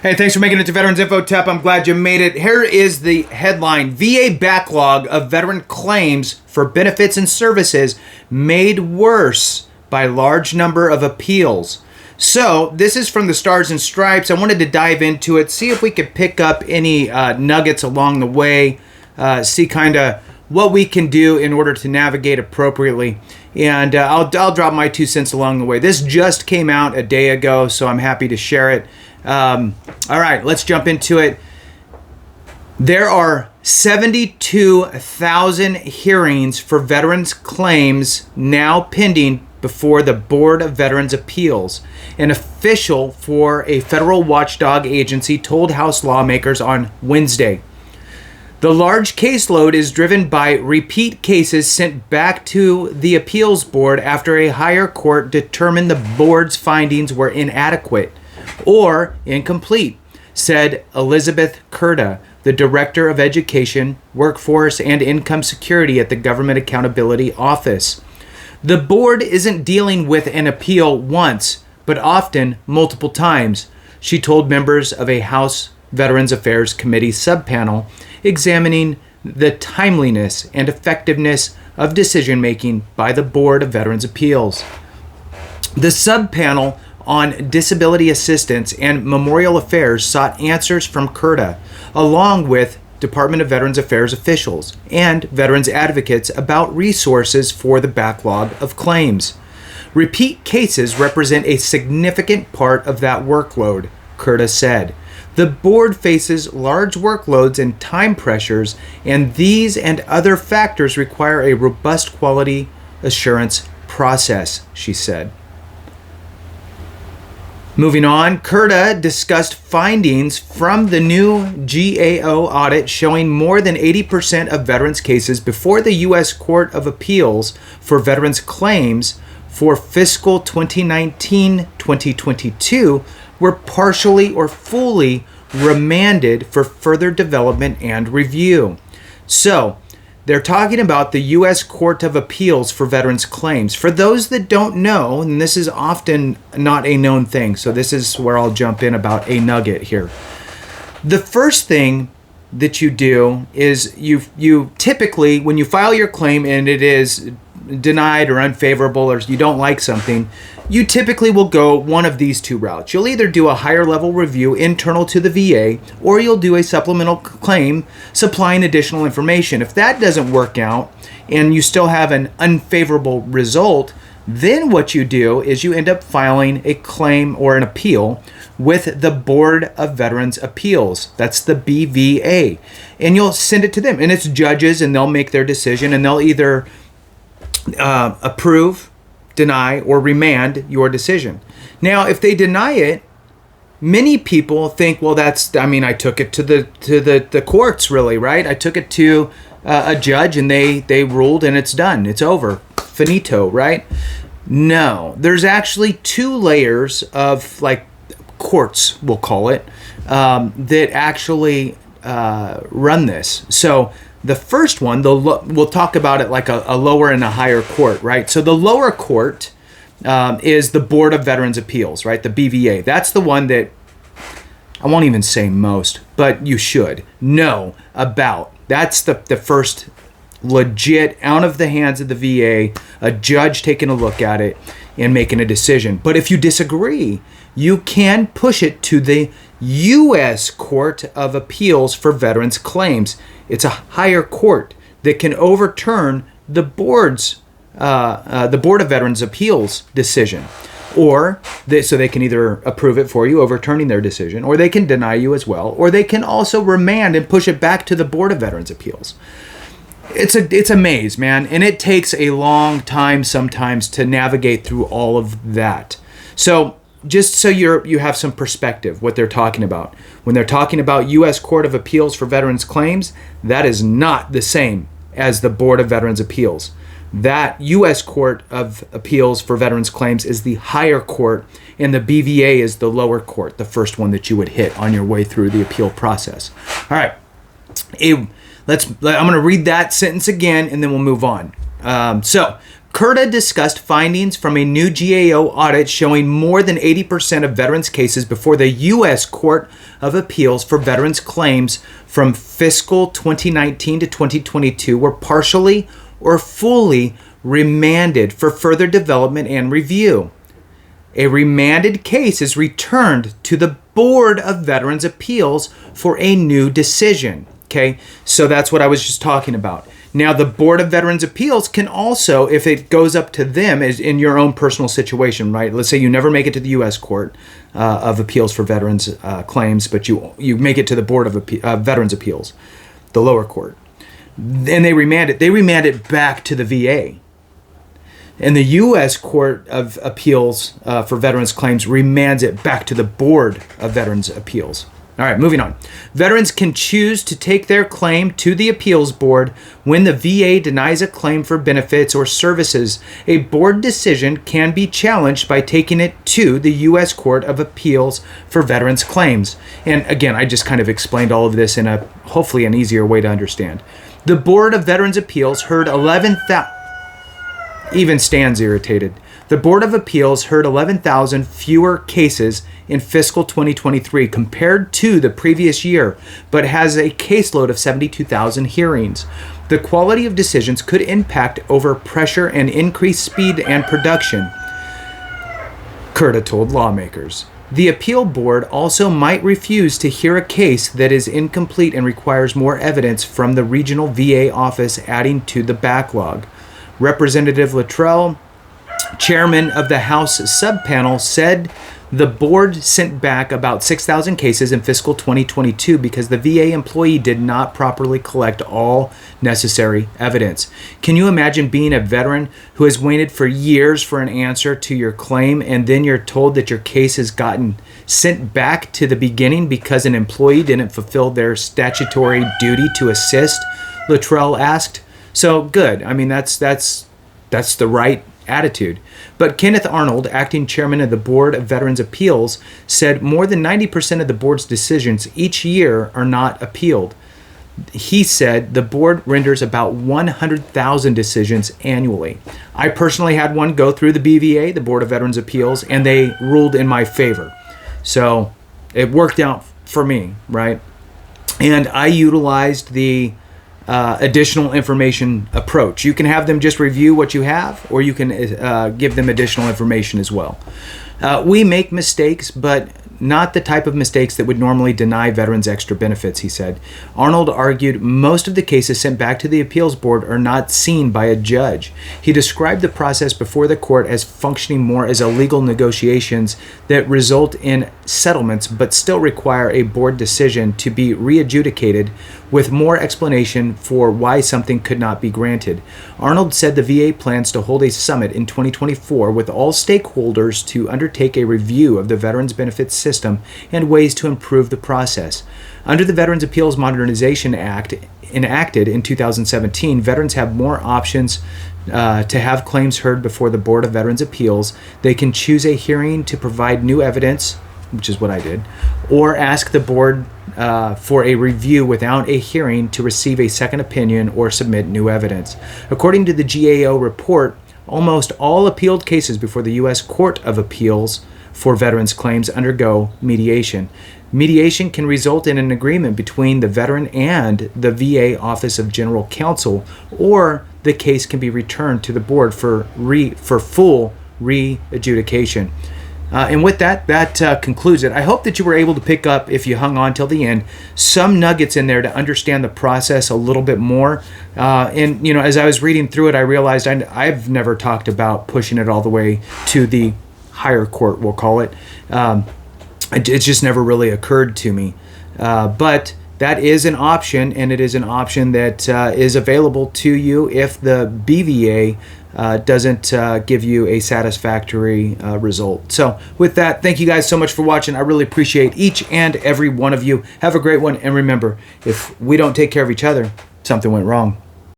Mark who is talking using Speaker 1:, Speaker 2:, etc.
Speaker 1: Hey, thanks for making it to Veterans Info Tap. I'm glad you made it. Here is the headline: VA backlog of veteran claims for benefits and services made worse by large number of appeals. So this is from the Stars and Stripes. I wanted to dive into it, see if we could pick up any nuggets along the way, see kind of what we can do in order to navigate appropriately. And I'll drop my 2 cents along the way. This just came out a day ago, so I'm happy to share it. All right, let's jump into it. There are 72,000 hearings for veterans claims now pending before the Board of Veterans Appeals. An official for a federal watchdog agency told House lawmakers on Wednesday. The large caseload is driven by repeat cases sent back to the appeals board after a higher court determined the board's findings were inadequate or incomplete, said Elizabeth Kurta, the Director of Education, Workforce, and Income Security at the Government Accountability Office. The board isn't dealing with an appeal once, but often multiple times, she told members of a House Veterans Affairs Committee subpanel examining the timeliness and effectiveness of decision-making by the Board of Veterans Appeals. The subpanel on disability assistance and memorial affairs sought answers from Kurta, along with Department of Veterans Affairs officials and veterans advocates about resources for the backlog of claims. Repeat cases represent a significant part of that workload, Kurta said. The board faces large workloads and time pressures, and these and other factors require a robust quality assurance process, she said. Moving on, Kurta discussed findings from the new GAO audit showing more than 80% of veterans cases before the U.S. Court of Appeals for Veterans Claims for fiscal 2019-2022 were partially or fully remanded for further development and review. So, they're talking about the U.S. Court of Appeals for Veterans Claims. For those that don't know, and this is often not a known thing, so this is where I'll jump in about a nugget here. The first thing that you do is you typically, when you file your claim and it is denied or unfavorable or you don't like something, you typically will go one of these two routes. You'll either do a higher level review internal to the VA, or you'll do a supplemental claim supplying additional information. If that doesn't work out and you still have an unfavorable result, then what you do is you end up filing a claim or an appeal with the Board of Veterans Appeals. That's the BVA. And you'll send it to them. And it's judges, and they'll make their decision, and they'll either approve, deny, or remand your decision. Now, if they deny it, many people think, well, I took it to the courts, really, right? I took it to a judge, and they ruled, and it's done. It's over. Finito, right? No. There's actually 2 layers of, courts, we'll call it, that actually run this. So the first one, we'll talk about it like a lower and a higher court, right? So the lower court is the Board of Veterans Appeals, right? The BVA. That's the one that I won't even say most, but you should know about. That's the first legit, out of the hands of the VA, a judge taking a look at it and making a decision. But if you disagree, you can push it to the U.S. Court of Appeals for Veterans Claims. It's a higher court that can overturn the Board of Veterans Appeals decision, so they can either approve it for you, overturning their decision, or they can deny you as well, or they can also remand and push it back to the Board of Veterans Appeals. It's a maze, man, and it takes a long time sometimes to navigate through all of that. So just so you have some perspective what they're talking about. When they're talking about U.S. Court of Appeals for Veterans Claims, that is not the same as the Board of Veterans Appeals. That U.S. Court of Appeals for Veterans Claims is the higher court, and the BVA is the lower court, the first one that you would hit on your way through the appeal process. All right. I'm going to read that sentence again, and then we'll move on. So, CURTA discussed findings from a new GAO audit showing more than 80% of veterans' cases before the U.S. Court of Appeals for Veterans Claims from fiscal 2019 to 2022 were partially or fully remanded for further development and review. A remanded case is returned to the Board of Veterans Appeals for a new decision. Okay, so that's what I was just talking about. Now, the Board of Veterans Appeals can also, if it goes up to them, is in your own personal situation, right? Let's say you never make it to the U.S. Court of Appeals for Veterans Claims, but you make it to the Board of Veterans Appeals, the lower court. And they remand it. They remand it back to the VA. And the U.S. Court of Appeals for Veterans Claims remands it back to the Board of Veterans Appeals. All right, moving on. Veterans can choose to take their claim to the appeals board when the VA denies a claim for benefits or services. A board decision can be challenged by taking it to the U.S. Court of Appeals for Veterans Claims. And again, I just kind of explained all of this in a hopefully an easier way to understand. The Board of Veterans Appeals heard 11,000. Even Stan's irritated. The Board of Appeals heard 11,000 fewer cases in fiscal 2023 compared to the previous year, but has a caseload of 72,000 hearings. The quality of decisions could impact over pressure and increased speed and production, CURTA told lawmakers. The appeal board also might refuse to hear a case that is incomplete and requires more evidence from the regional VA office, adding to the backlog. Representative Luttrell, chairman of the House subpanel, said the board sent back about 6,000 cases in fiscal 2022 because the VA employee did not properly collect all necessary evidence. Can you imagine being a veteran who has waited for years for an answer to your claim, and then you're told that your case has gotten sent back to the beginning because an employee didn't fulfill their statutory duty to assist? Luttrell asked. So good. I mean, that's the right attitude. But Kenneth Arnold, acting chairman of the Board of Veterans Appeals, said more than 90% of the board's decisions each year are not appealed. He said the board renders about 100,000 decisions annually. I personally had one go through the BVA, the Board of Veterans Appeals, and they ruled in my favor. So it worked out for me, right? And I utilized the additional information approach. You can have them just review what you have, or you can give them additional information as well. We make mistakes, but not the type of mistakes that would normally deny veterans extra benefits, he said. Arnold argued most of the cases sent back to the appeals board are not seen by a judge. He described the process before the court as functioning more as a legal negotiations that result in settlements but still require a board decision to be re-adjudicated with more explanation for why something could not be granted. Arnold said the VA plans to hold a summit in 2024 with all stakeholders to undertake a review of the Veterans Benefits system and ways to improve the process. Under the Veterans Appeals Modernization Act, enacted in 2017, veterans have more options to have claims heard before the Board of Veterans Appeals. They can choose a hearing to provide new evidence, which is what I did, or ask the board for a review without a hearing to receive a second opinion or submit new evidence. According to the GAO report, almost all appealed cases before the U.S. Court of Appeals for Veterans Claims undergo mediation. Mediation can result in an agreement between the veteran and the VA Office of General Counsel, or the case can be returned to the board for full re-adjudication. And with that concludes it. I hope that you were able to pick up, if you hung on till the end, some nuggets in there to understand the process a little bit more. And, you know, as I was reading through it, I realized I've never talked about pushing it all the way to the higher court, we'll call it. It just never really occurred to me. But that is an option, and it is an option that is available to you if the BVA doesn't give you a satisfactory result. So with that, thank you guys so much for watching. I really appreciate each and every one of you. Have a great one, and remember, if we don't take care of each other, something went wrong.